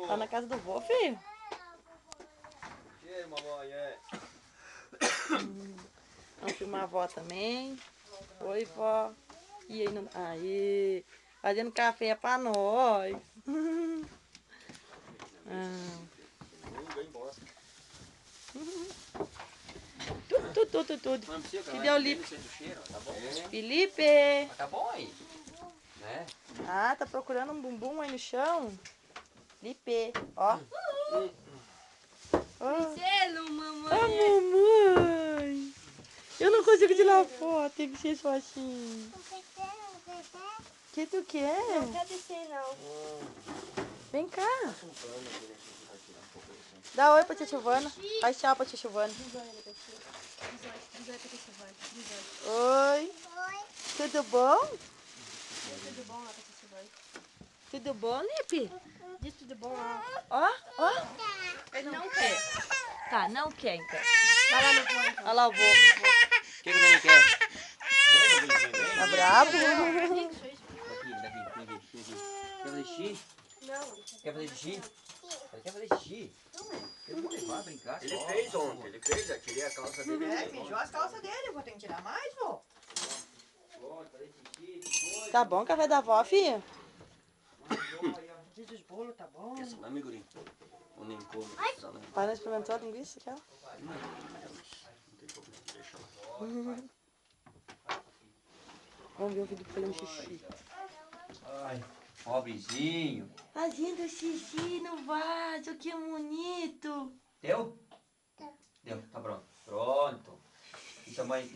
Tá na casa do vô, filho? Cheiro, mamãe, é. Vamos filmar a avó também. Oi, vó. E aí, aí, fazendo café pra nós. Tudo. Que deu Lipe? Tá bom? Felipe! Tá bom aí. Né? Ah, tá procurando um bumbum aí no chão? Lipe, ó. Selo, mamãe. Ah, mamãe! Eu não consigo tirar foto, tem que ser fotinho. Que tu quer? Não quer descer, não. Vem cá. Dá oi pra tia Silvana. Faz tchau pra tia Silvana. Oi. Tudo bom? Tudo bom lá pra tia Silvana? Tudo bom, Lipe? Diz tudo bom lá. Ó. Ele não quer. Tá, não quer então. Vai lá no vô, então. Olha lá o vô. O que ele quer? Tá bravo? Daqui. Quer fazer xixi? Não. Quer fazer xixi? Ele quer fazer xixi. Eu vou levar, brincar. Ele fez ontem, ele fez, eu tirei a calça dele. Mijou as calças dele, vou ter que tirar mais, vô. Tá bom o café da avó, filha? Diz os bolos, tá bom? Essa não é migurinho. O nem como. Pai não experimentou a linguiça aquela? Não tem problema, deixa lá. Vamos ver o Felipe fazendo xixi. Ai, pobrezinho. Fazendo xixi no vaso, que bonito. Deu? Deu, tá pronto. Pronto. Isso a mãe